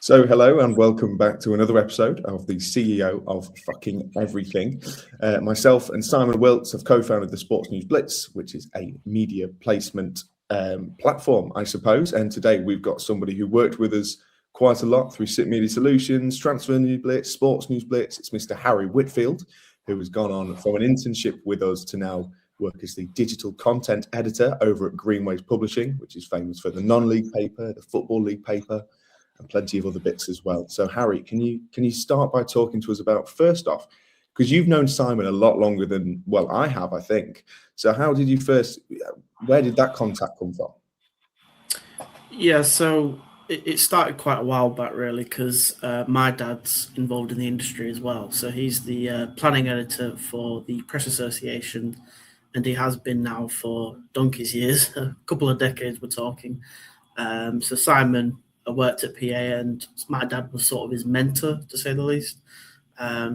So hello and welcome back to another episode of the CEO of Fucking Everything. Myself and Simon Wiltz have co-founded the Sports News Blitz, which is a media placement platform, I suppose. And today we've got somebody who worked with us quite a lot through SIP Media Solutions, Transfer News Blitz, Sports News Blitz. It's Mr. Harry Whitfield, who has gone on from an internship with us to now work as the digital content editor over at Greenways Publishing, which is famous for the non-league paper, the Football League paper, and plenty of other bits as well. So Harry, can you start by talking to us about, first off, because you've known Simon a lot longer than, well, I have, I think. So where did that contact come from? Yeah, so it started quite a while back, really, because my dad's involved in the industry as well. So he's the planning editor for the Press Association, and he has been now for donkey's years, a couple of decades we're talking. So Simon worked at PA, and my dad was sort of his mentor, to say the least.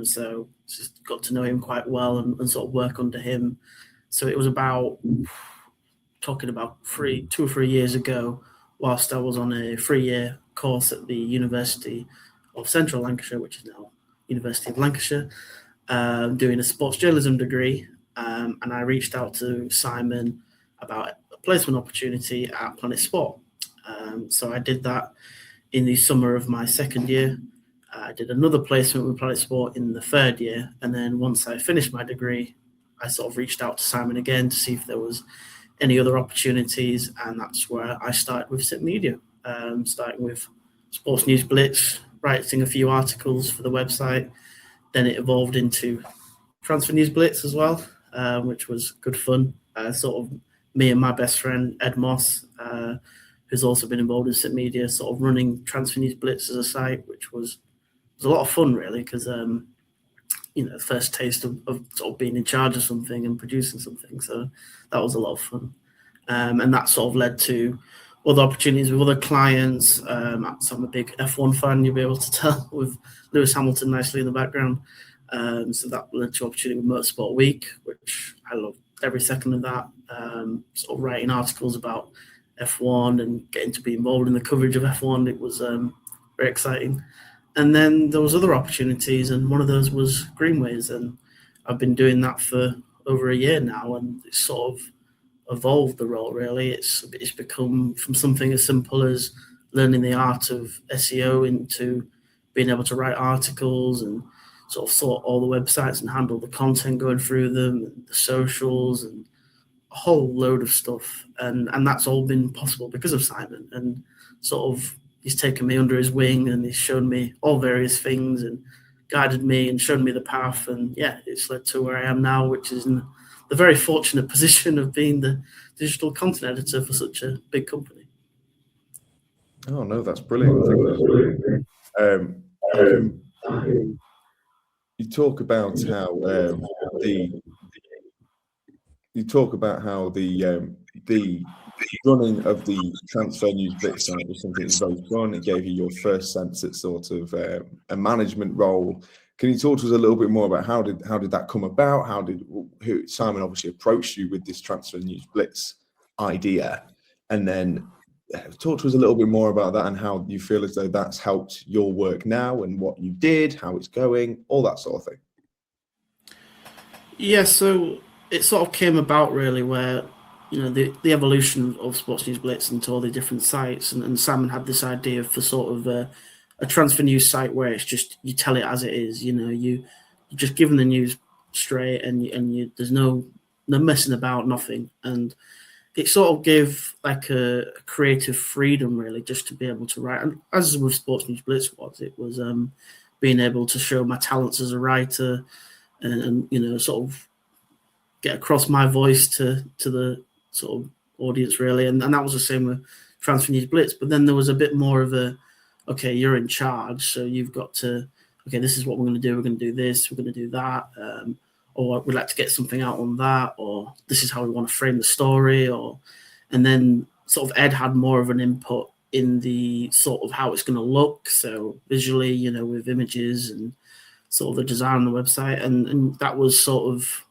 So just got to know him quite well and sort of work under him. So it was about 2 or 3 years ago, whilst I was on a 3-year course at the University of Central Lancashire, which is now University of Lancashire, doing a sports journalism degree. And I reached out to Simon about a placement opportunity at Planet Sport. So I did that in the summer of my second year. I did another placement with Planet Sport in the third year. And then once I finished my degree, I sort of reached out to Simon again to see if there was any other opportunities. And that's where I started with SIP Media, starting with Sports News Blitz, writing a few articles for the website. Then it evolved into Transfer News Blitz as well, which was good fun. Sort of me and my best friend, Ed Moss, who's also been involved in SIP Media, sort of running Transfer News Blitz as a site, which was a lot of fun, really, because, the first taste of sort of being in charge of something and producing something. So that was a lot of fun. And that sort of led to other opportunities with other clients. So I'm a big F1 fan, you'll be able to tell, with Lewis Hamilton nicely in the background. So that led to opportunity with Motorsport Week, which I loved every second of that. Sort of writing articles about F1 and getting to be involved in the coverage of F1. It was very exciting. And then there was other opportunities, and one of those was Greenways, and I've been doing that for over a year now, and it's sort of evolved the role, really. It's become from something as simple as learning the art of SEO into being able to write articles and sort of sort all the websites and handle the content going through them, and the socials, and a whole load of stuff. And that's all been possible because of Simon. And sort of he's taken me under his wing, and he's shown me all various things and guided me and shown me the path. And yeah, it's led to where I am now, which is in the very fortunate position of being the digital content editor for such a big company. Oh no, that's brilliant. You talk about how the running of the Transfer News Blitz site was something that was very fun. It gave you your first sense at sort of a management role. Can you talk to us a little bit more about how did that come about? Who Simon obviously approached you with this Transfer News Blitz idea, and then talk to us a little bit more about that and how you feel as though that's helped your work now and what you did, how it's going, all that sort of thing. Yeah, so it sort of came about really where, the evolution of Sports News Blitz into all the different sites, and Simon had this idea for sort of a transfer news site where it's just, you tell it as it is, you just give them the news straight, and you there's no messing about, nothing. And it sort of gave like a creative freedom, really, just to be able to write. And as with Sports News Blitz it was being able to show my talents as a writer and sort of get across my voice to the sort of audience, really. And that was the same with Transfer News Blitz. But then there was a bit more of a, okay, you're in charge, so you've got to, okay, this is what we're going to do. We're going to do this, we're going to do that. Or we'd like to get something out on that, or this is how we want to frame the story. And then sort of Ed had more of an input in the sort of how it's going to look. So visually, with images and sort of the design on the website. And that was sort of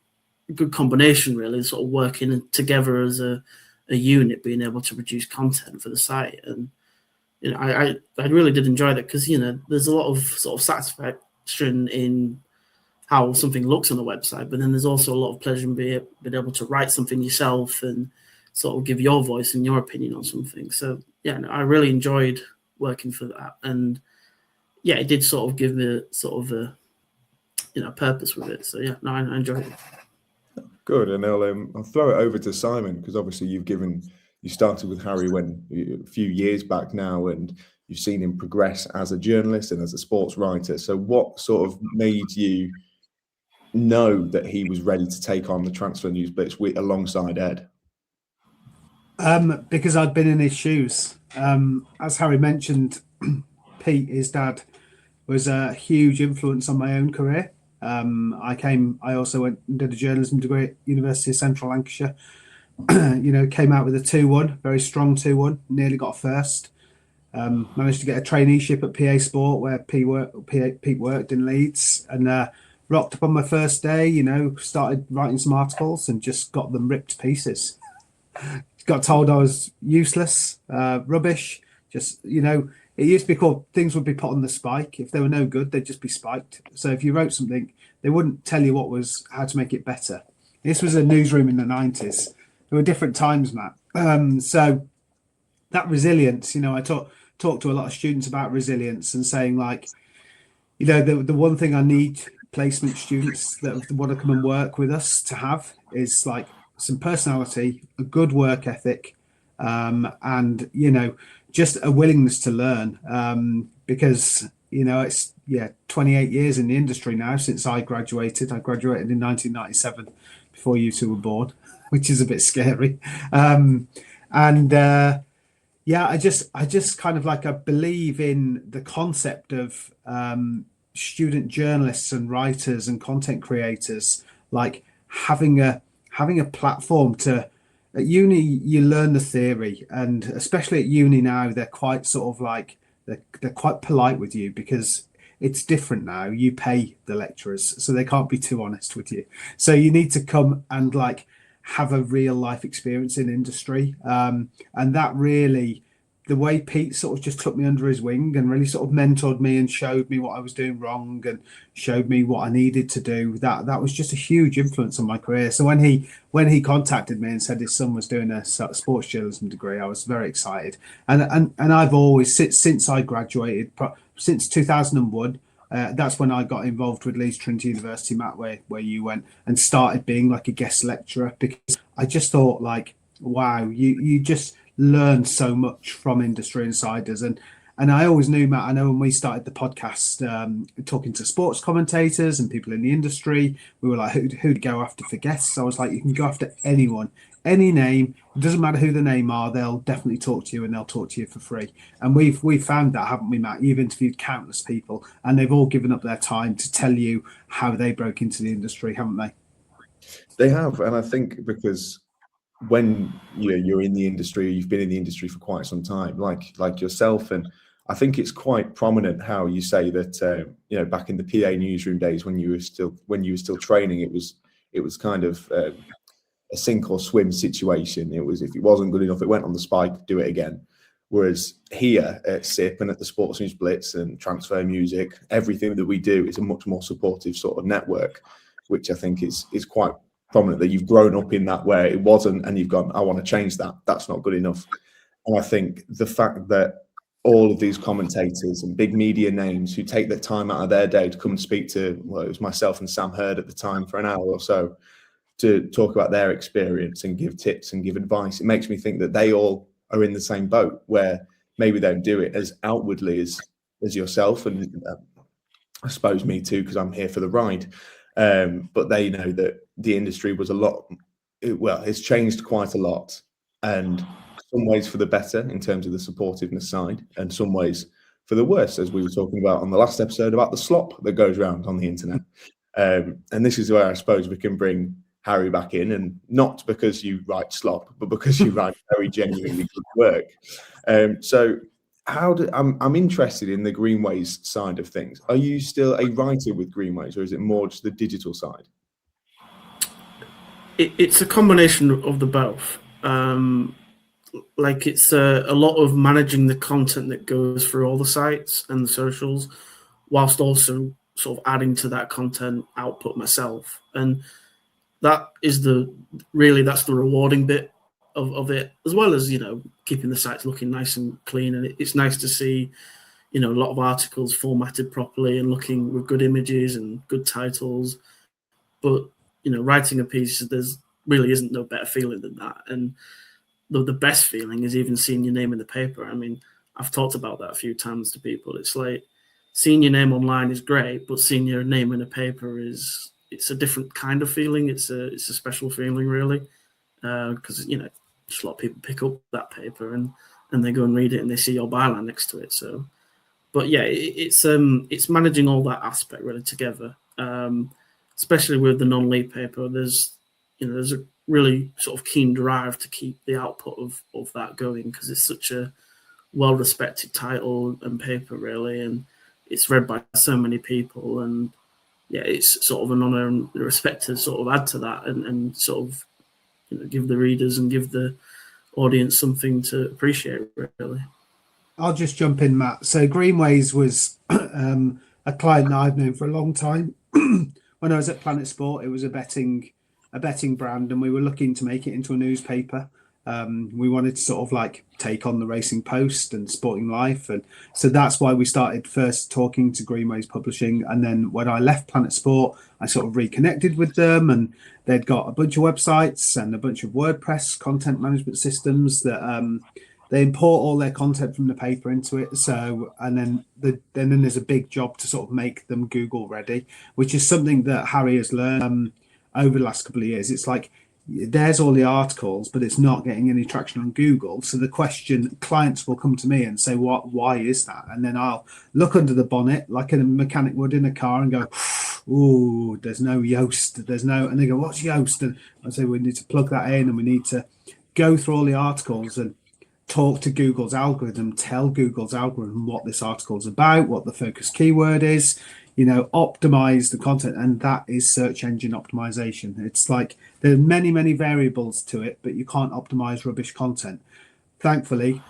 a good combination, really, sort of working together as a unit, being able to produce content for the site. And I really did enjoy that because there's a lot of sort of satisfaction in how something looks on a website, but then there's also a lot of pleasure in being able to write something yourself and sort of give your voice and your opinion on something. So yeah, I really enjoyed working for that, and yeah, it did sort of give me sort of a purpose with it. So yeah, no, I enjoyed it. Good, and I'll throw it over to Simon, because obviously you started with Harry a few years back now, and you've seen him progress as a journalist and as a sports writer. So what sort of made you know that he was ready to take on the Transfer News Blitz alongside Ed? Because I'd been in his shoes. As Harry mentioned, Pete, his dad, was a huge influence on my own career. I also went and did a journalism degree at University of Central Lancashire. Came out with a 2-1, very strong 2-1, nearly got first. Managed to get a traineeship at PA Sport, where Pete worked in Leeds, and rocked up on my first day, started writing some articles and just got them ripped to pieces. Got told I was useless, rubbish, it used to be called, things would be put on the spike. If they were no good, they'd just be spiked. So if you wrote something, they wouldn't tell you how to make it better. This was a newsroom in the 90s. There were different times, Matt. So that resilience, I talk to a lot of students about resilience and saying, like, the one thing I need placement students that want to come and work with us to have is like some personality, a good work ethic, and just a willingness to learn, because it's 28 years in the industry now since I graduated. I graduated in 1997, before you two were born, which is a bit scary. I just kind of I believe in the concept of student journalists and writers and content creators, like having a platform to. At uni, you learn the theory, and especially at uni now, they're quite sort of they're quite polite with you, because it's different now. You pay the lecturers, so they can't be too honest with you. So you need to come and have a real life experience in industry, and that really, the way Pete sort of just took me under his wing and really sort of mentored me and showed me what I was doing wrong and showed me what I needed to do, that was just a huge influence on my career. So when he contacted me and said his son was doing a sports journalism degree, I was very excited. And I've always, since I graduated, since 2001, that's when I got involved with Leeds Trinity University, Matt, where you went, and started being like a guest lecturer, because I just thought, wow, you just learn so much from industry insiders. And I always knew, Matt, I know when we started the podcast, talking to sports commentators and people in the industry, we were like, who'd go after for guests? I was like, you can go after anyone, any name. It doesn't matter who the name are, they'll definitely talk to you, and they'll talk to you for free. And we've found that, haven't we, Matt? You've interviewed countless people, and they've all given up their time to tell you how they broke into the industry, haven't they? They have, and I think because when you're in the industry, you've been in the industry for quite some time, like yourself, and I think it's quite prominent how you say that back in the PA newsroom days, when you were still training, it was kind of a sink or swim situation. It was, if it wasn't good enough, it went on the spike, do it again. Whereas here at SIP and at the Sports News Blitz and Transfer Music, everything that we do is a much more supportive sort of network, which I think is quite prominent, that you've grown up in that, where it wasn't, and you've gone, I want to change that. That's not good enough. And I think the fact that all of these commentators and big media names who take the time out of their day to come and speak to, well, it was myself and Sam Hurd at the time for an hour or so, to talk about their experience and give tips and give advice, it makes me think that they all are in the same boat, where maybe they don't do it as outwardly as yourself, and I suppose me too, because I'm here for the ride. But they know that the industry was it's changed quite a lot, and some ways for the better in terms of the supportiveness side, and some ways for the worse, as we were talking about on the last episode about the slop that goes around on the internet. And this is where I suppose we can bring Harry back in, and not because you write slop, but because you write very genuinely good work. So I'm interested in the Greenways side of things. Are you still a writer with Greenways, or is it more just the digital side? It's a combination of the both. like it's a lot of managing the content that goes through all the sites and the socials, whilst also sort of adding to that content output myself. And that is that's the rewarding bit of it, as well as, keeping the sites looking nice and clean. And it's nice to see, a lot of articles formatted properly and looking with good images and good titles. But, writing a piece, there's really isn't no better feeling than that. And the best feeling is even seeing your name in the paper. I mean, I've talked about that a few times to people. It's like seeing your name online is great, but seeing your name in a paper it's a different kind of feeling. It's a special feeling, really, because just a lot of people pick up that paper and they go and read it and they see your byline next to it. So, but yeah, it's managing all that aspect really together, especially with the non-league paper. There's a really sort of keen drive to keep the output of that going, because it's such a well-respected title and paper, really, and it's read by so many people. And yeah, it's sort of an honour and respect to sort of add to that and sort of give the readers and give the audience something to appreciate, really. I'll just jump in, Matt. So Greenways was a client that I've known for a long time. When I was at Planet Sport, it was a betting brand, and we were looking to make it into a newspaper. We wanted to sort of like take on the Racing Post and Sporting Life, and so that's why we started first talking to Greenways Publishing. And then when I left Planet Sport, I sort of reconnected with them, and they'd got a bunch of websites and a bunch of WordPress content management systems that they import all their content from the paper into it. So, and then there's a big job to sort of make them Google ready, which is something that Harry has learned over the last couple of years. It's like, there's all the articles, but it's not getting any traction on Google. So the question, clients will come to me and say, why is that? And then I'll look under the bonnet like a mechanic would in a car and go, oh, there's no Yoast. And they go, what's Yoast? And I say, we need to plug that in, and we need to go through all the articles and talk to Google's algorithm, tell Google's algorithm what this article is about, what the focus keyword is, optimize the content. And that is search engine optimization. It's like there are many, many variables to it, but you can't optimize rubbish content. Thankfully,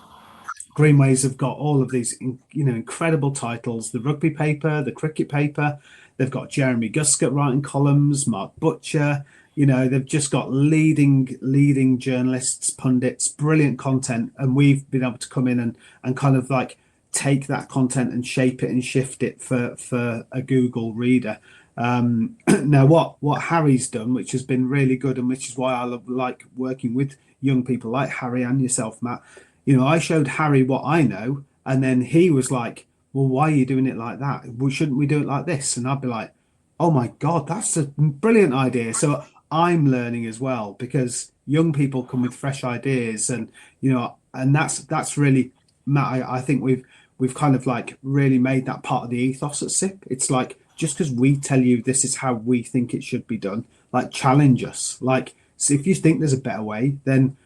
Greenways have got all of these, incredible titles, the rugby paper, the cricket paper. They've got Jeremy Guscott writing columns, Mark Butcher. They've just got leading journalists, pundits, brilliant content. And we've been able to come in and kind of like take that content and shape it and shift it for a Google reader. Now, what Harry's done, which has been really good, and which is why I like working with young people like Harry and yourself, Matt. I showed Harry what I know, and then he was like, well, why are you doing it like that? Well, shouldn't we do it like this? And I'd be like, oh my God, that's a brilliant idea. So I'm learning as well, because young people come with fresh ideas, and and that's really, Matt, I think we've kind of like really made that part of the ethos at SIP. It's like, just because we tell you this is how we think it should be done, like, challenge us. Like, so if you think there's a better way, then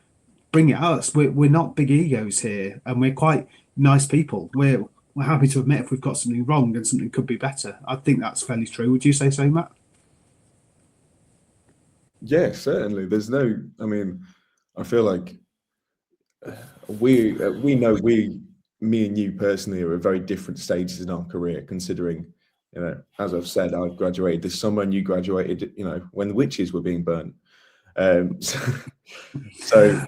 bring it at us. We're not big egos here, and we're quite nice people. We're happy to admit if we've got something wrong and something could be better. I think that's fairly true. Would you say so, Matt? Yeah, certainly. I feel like we know me and you personally are at very different stages in our career, considering, as I've said, I graduated this summer and you graduated, when the witches were being burnt. So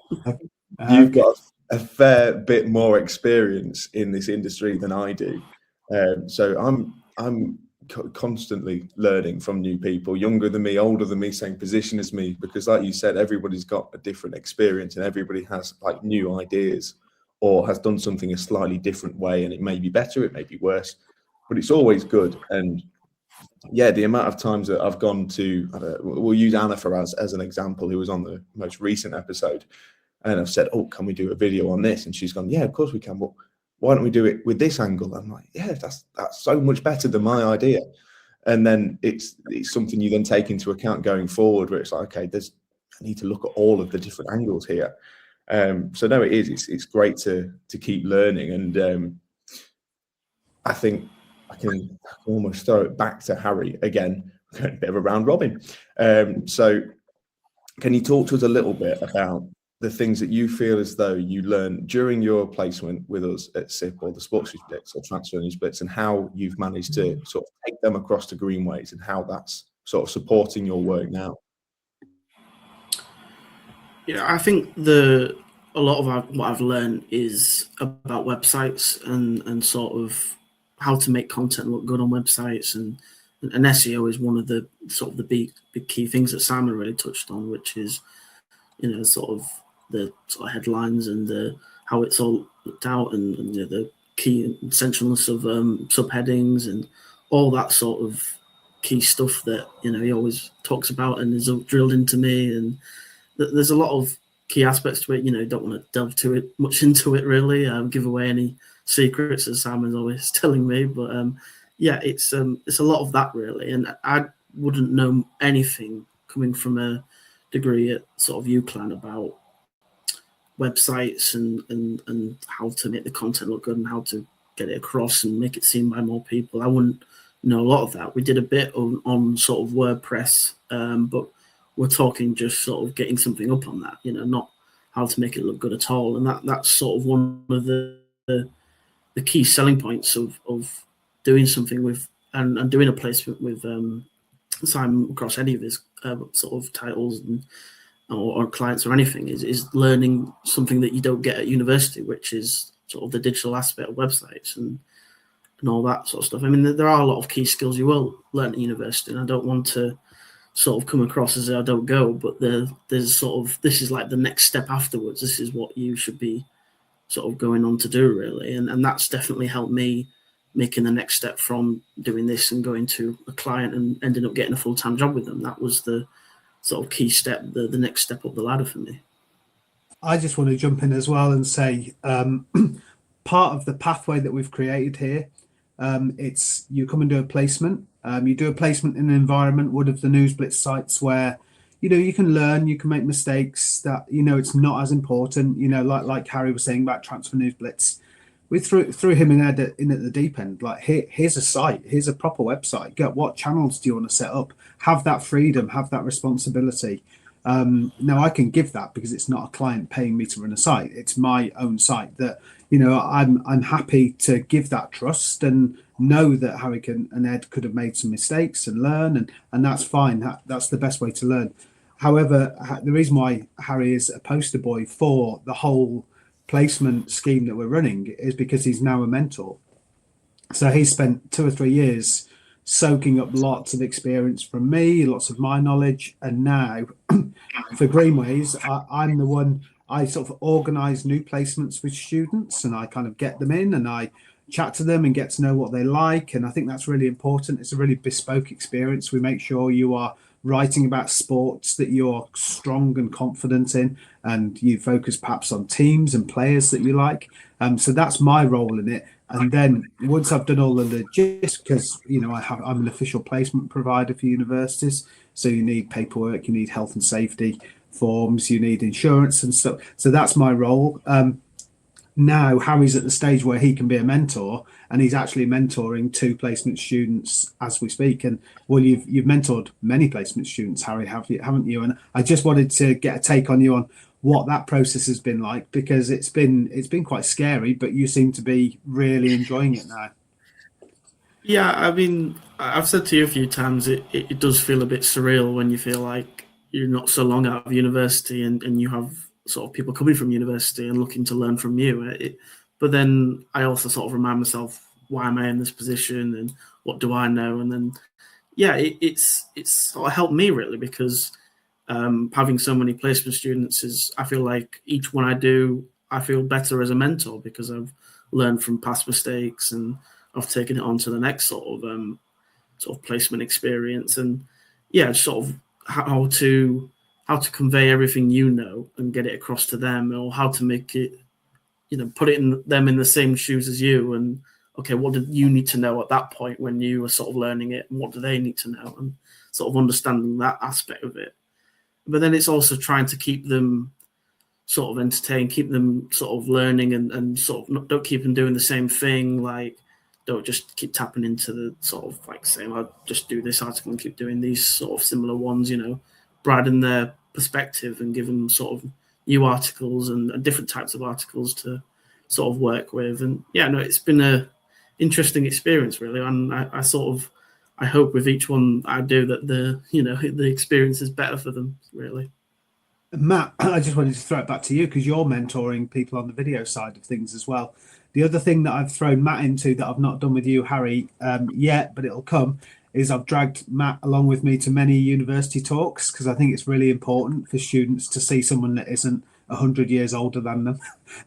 you've got a fair bit more experience in this industry than I do. So I'm constantly learning from new people, younger than me, older than me, same position as me, because like you said, everybody's got a different experience and everybody has like new ideas or has done something a slightly different way, and it may be better, it may be worse, but it's always good. And yeah, the amount of times that I've gone to, we'll use Anna for us as an example, who was on the most recent episode, and I've said, oh, can we do a video on this? And she's gone, yeah, of course we can. Well, why don't we do it with this angle? I'm like, yeah, that's so much better than my idea. And then it's something you then take into account going forward, where it's like, okay, I need to look at all of the different angles here. So no, it's great to keep learning. And I think I can almost throw it back to Harry again, a bit of a round robin. So can you talk to us a little bit about the things that you feel as though you learned during your placement with us at SIP or the Sports News Blitz or Transfer News Blitz, and how you've managed to sort of take them across to Greenways, and how that's sort of supporting your work now? Yeah, I think a lot of what I've learned is about websites and sort of how to make content look good on websites, and SEO is one of the sort of the big key things that Simon really touched on, which is, sort of the sort of headlines and how it's all looked out, and the key essentialness of subheadings and all that sort of key stuff that he always talks about and is drilled into me. And there's a lot of key aspects to it. Don't want to delve too much into it really, give away any secrets, as Simon's always telling me, but yeah, it's a lot of that really. And I wouldn't know anything coming from a degree at sort of UCLan about websites and how to make the content look good and how to get it across and make it seen by more people. I wouldn't know a lot of that. We did a bit on sort of WordPress, but we're talking just sort of getting something up on that, not how to make it look good at all. And that's sort of one of the key selling points of doing something with and doing a placement with Simon across any of his sort of titles or clients or anything is learning something that you don't get at university, which is sort of the digital aspect of websites and all that sort of stuff. I mean, there are a lot of key skills you will learn at university, and I don't want to sort of come across as I don't go, but there's sort of, this is like the next step afterwards. This is what you should be sort of going on to do really, and that's definitely helped me making the next step from doing this and going to a client and ending up getting a full-time job with them. That was the sort of key step, the next step up the ladder for me. I just want to jump in as well and say part of the pathway that we've created here, it's you come and do a placement. You do a placement in an environment, one of the News Blitz sites, where you can learn, you can make mistakes that it's not as important. Like Harry was saying about Transfer News Blitz, we threw him in at the deep end. Like, here's a site, here's a proper website. What channels do you want to set up? Have that freedom, have that responsibility. Now I can give that because it's not a client paying me to run a site. It's my own site that I'm happy to give that trust and know that Harry and Ed could have made some mistakes and learn, and that's fine. That's the best way to learn. However, the reason why Harry is a poster boy for the whole placement scheme that we're running is because he's now a mentor. So he spent 2 or 3 years soaking up lots of experience from me, lots of my knowledge, and now for Greenways, I'm the one. I sort of organise new placements with students, and I kind of get them in and I chat to them and get to know what they like. And I think that's really important. It's a really bespoke experience. We make sure you are writing about sports that you're strong and confident in, and you focus perhaps on teams and players that you like. So that's my role in it. And then once I've done all the logistics, because I'm an official placement provider for universities, so you need paperwork, you need health and safety forms, you need insurance and stuff. So that's my role. Now Harry's at the stage where he can be a mentor, and he's actually mentoring 2 placement students as we speak. And well, you've mentored many placement students, Harry, haven't you? And I just wanted to get a take on you on what that process has been like, because it's been quite scary, but you seem to be really enjoying it now. Yeah, I mean, I've said to you a few times, it does feel a bit surreal when you feel like you're not so long out of university and you have sort of people coming from university and looking to learn from you. But then I also sort of remind myself, why am I in this position and what do I know? And then, yeah, it's sort of helped me really, because having so many placement students I feel like each one I do, I feel better as a mentor because I've learned from past mistakes and I've taken it on to the next sort of placement experience. And yeah, sort of how to convey everything and get it across to them, or how to make it, put them in the same shoes as you. And okay, what did you need to know at that point when you were sort of learning it, and what do they need to know, and sort of understanding that aspect of it. But then it's also trying to keep them sort of entertained, keep them sort of learning, and sort of don't keep them doing the same thing. Like, don't just keep tapping into the sort of like saying, I'll just do this article and keep doing these sort of similar ones, broaden their perspective and give them sort of new articles and different types of articles to sort of work with. And yeah, no, it's been a interesting experience really. And I hope with each one I do that the experience is better for them really. Matt, I just wanted to throw it back to you because you're mentoring people on the video side of things as well. The other thing that I've thrown Matt into that I've not done with you, Harry, yet, but it'll come, is I've dragged Matt along with me to many university talks because I think it's really important for students to see someone that isn't 100 years older than them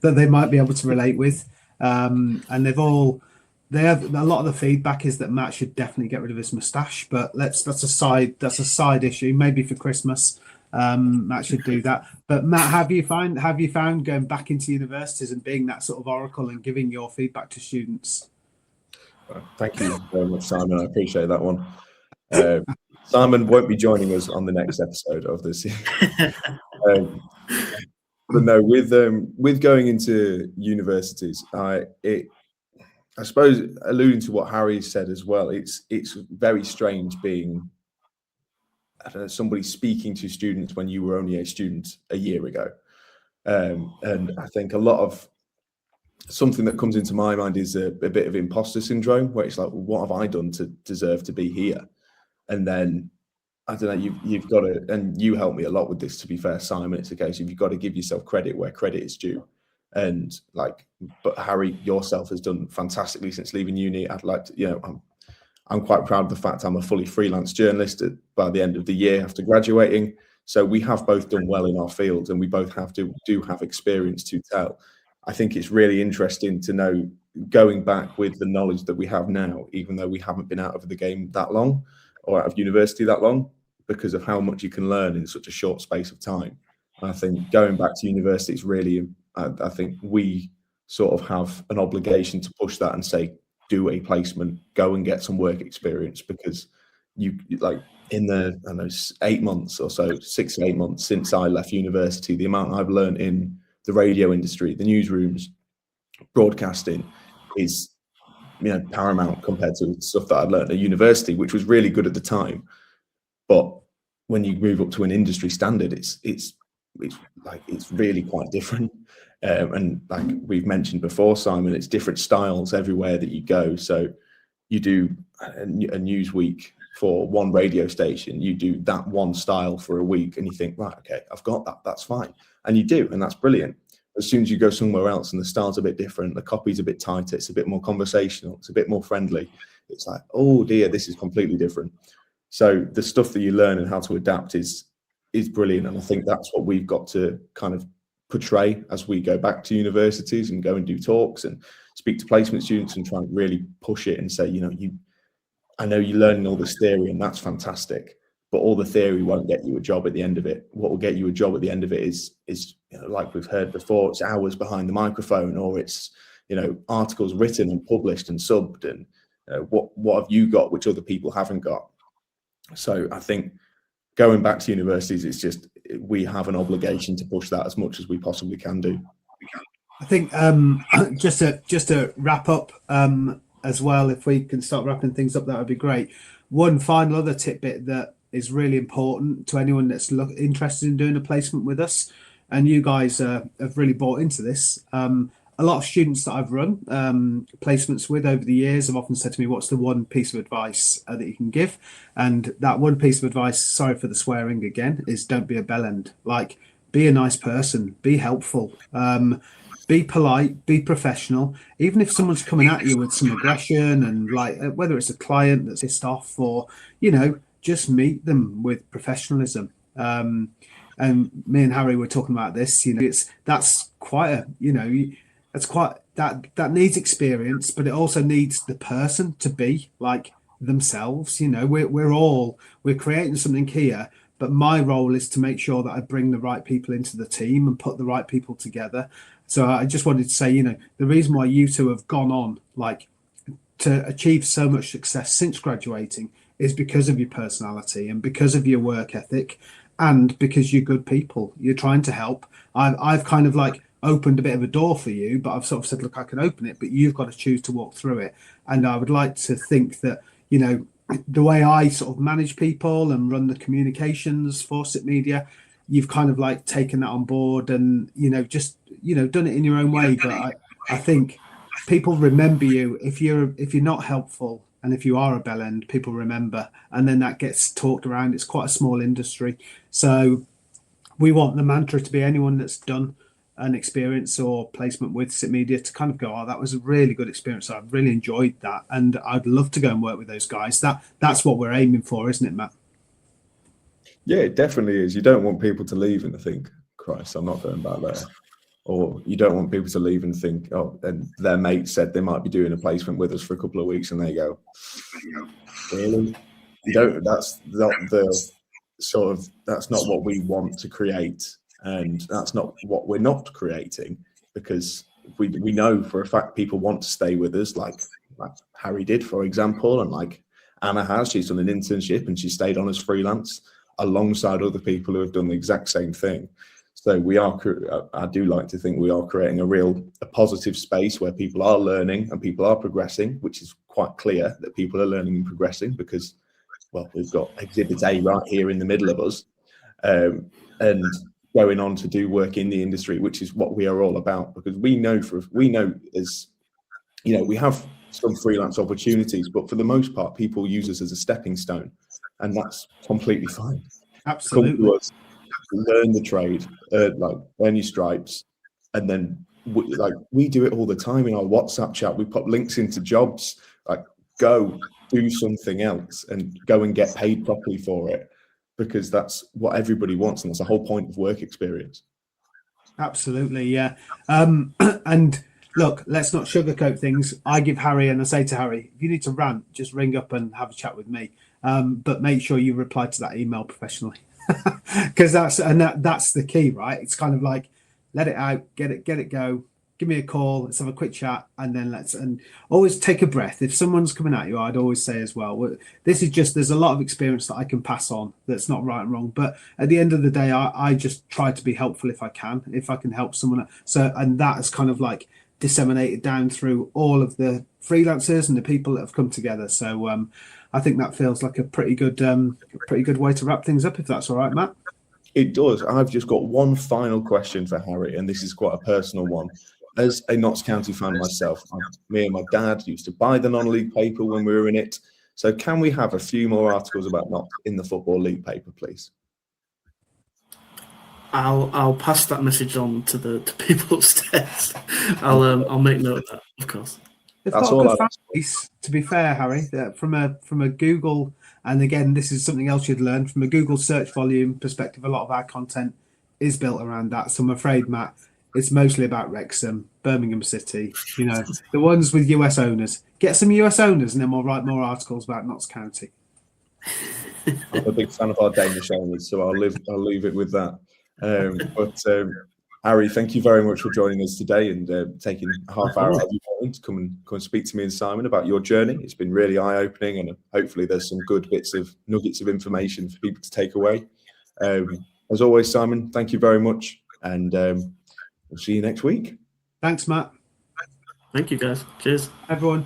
that they might be able to relate with. And they have a lot of the feedback is that Matt should definitely get rid of his moustache, but that's a side issue, maybe for Christmas. Matt should do that. But Matt, have you found going back into universities and being that sort of oracle and giving your feedback to students? Thank you very much, Simon. I appreciate that one. Simon won't be joining us on the next episode of this. But no, with going into universities, I suppose alluding to what Harry said as well, it's very strange being somebody speaking to students when you were only a student a year ago. And I think a lot of something that comes into my mind is a bit of imposter syndrome, where it's like, well, what have I done to deserve to be here? And then, I don't know, you've got to, and you helped me a lot with this, to be fair, Simon, it's a case of you've got to give yourself credit where credit is due. And but Harry, yourself has done fantastically since leaving uni. I'd like to, I'm quite proud of the fact I'm a fully freelance journalist by the end of the year after graduating. So we have both done well in our fields, and we both do have experience to tell. I think it's really interesting to know, going back with the knowledge that we have now, even though we haven't been out of the game that long or out of university that long, because of how much you can learn in such a short space of time. And I think going back to university is really, I think we sort of have an obligation to push that and say, do a placement, go and get some work experience, because you like in the 8 months or so, 6 to 8 months since I left university, the amount I've learned in the radio industry, the newsrooms, broadcasting is paramount compared to stuff that I'd learned at university, which was really good at the time. But when you move up to an industry standard, it's really quite different. And like we've mentioned before, Simon, it's different styles everywhere that you go. So you do a news week for one radio station, you do that one style for a week, and you think, right, okay, I've got that, that's fine. And you do, and that's brilliant. As soon as you go somewhere else and the style's a bit different, the copy's a bit tighter, it's a bit more conversational, it's a bit more friendly, it's like, oh dear, this is completely different. So the stuff that you learn and how to adapt is brilliant. And I think that's what we've got to kind of portray as we go back to universities and go and do talks and speak to placement students and try and really push it and say, I know you're learning all this theory and that's fantastic, but all the theory won't get you a job at the end of it. What will get you a job at the end of it is like we've heard before, it's hours behind the microphone, or it's articles written and published and subbed, and what have you got which other people haven't got. So I think going back to universities, it's just we have an obligation to push that as much as we possibly can do. I think just to wrap up as well, if we can start wrapping things up, that would be great. One final other tidbit that is really important to anyone that's interested in doing a placement with us, and you guys have really bought into this. A lot of students that I've run placements with over the years have often said to me, what's the one piece of advice that you can give? And that one piece of advice, sorry for the swearing again, is don't be a bellend. Like, be a nice person, be helpful, be polite, be professional. Even if someone's coming at you with some aggression and like whether it's a client that's pissed off or, just meet them with professionalism. And me and Harry were talking about this, that's quite a, that needs experience, but it also needs the person to be like themselves. We're creating something here, but my role is to make sure that I bring the right people into the team and put the right people together. So I just wanted to say, the reason why you two have gone on to achieve so much success since graduating is because of your personality and because of your work ethic and because you're good people. You're trying to help. I've kind of opened a bit of a door for you, but I've sort of said, look, I can open it, but you've got to choose to walk through it. And I would like to think that, the way I sort of manage people and run the communications for SIP Media you've kind of like taken that on board and, just, done it in your own way. But I think people remember you if you're not helpful. And if you are a bell end, people remember, and then that gets talked around. It's quite a small industry. So we want the mantra to be anyone that's done an experience or placement with SIT Media to kind of go, oh, that was a really good experience. I really enjoyed that. And I'd love to go and work with those guys. That's what we're aiming for, isn't it, Matt? Yeah, it definitely is. You don't want people to leave and think, Christ, I'm not going back there. Or you don't want people to leave and think, oh, and their mate said they might be doing a placement with us for a couple of weeks, and they go, really? You don't. That's not the sort of. That's not what we want to create, and that's not what we're not creating, because we know for a fact people want to stay with us, like Harry did, for example, and like Anna has. She's done an internship and she stayed on as freelance alongside other people who have done the exact same thing. So we are, I do like to think we are creating a positive space where people are learning and people are progressing, which is quite clear that people are learning and progressing because, well, we've got Exhibit A right here in the middle of us, and going on to do work in the industry, which is what we are all about, because we know as, we have some freelance opportunities, but for the most part, people use us as a stepping stone, and that's completely fine. Absolutely. Come to us, learn the trade, earn your stripes, and then we do it all the time in our WhatsApp chat. We put links into jobs, like go do something else and go and get paid properly for it, because that's what everybody wants, and that's the whole point of work experience. Absolutely, yeah. And look, let's not sugarcoat things. I give Harry, and I say to Harry, if you need to rant, just ring up and have a chat with me. But make sure you reply to that email professionally. Because that's the key, right? It's kind of like, let it out, get it go, give me a call, let's have a quick chat, and then and always take a breath. If someone's coming at you, I'd always say as well, this is just, there's a lot of experience that I can pass on that's not right and wrong, but at the end of the day, I just try to be helpful if I can help someone. So, and that is kind of like disseminated down through all of the freelancers and the people that have come together. So I think that feels like a pretty good way to wrap things up, if that's all right, Matt. It does. I've just got one final question for Harry, and this is quite a personal one. As a Notts County fan myself, me and my dad used to buy the non-league paper when we were in it. So can we have a few more articles about Notts in the Football League paper, please? I'll pass that message on to the people upstairs. I'll make note of that, of course. That's all. To be fair, Harry, from a Google, and again, this is something else you'd learn from a Google search volume perspective. A lot of our content is built around that. So I'm afraid, Matt, it's mostly about Wrexham, Birmingham City. The ones with US owners. Get some US owners, and then we'll write more articles about Notts County. I'm a big fan of our Danish owners, so I'll leave it with that. But Harry, thank you very much for joining us today and taking half hour out of your morning to come and speak to me and Simon about your journey. It's been really eye-opening, and hopefully there's some good nuggets of information for people to take away. As always, Simon, thank you very much, and we'll see you next week. Thanks, Matt. Thank you, guys. Cheers. Everyone.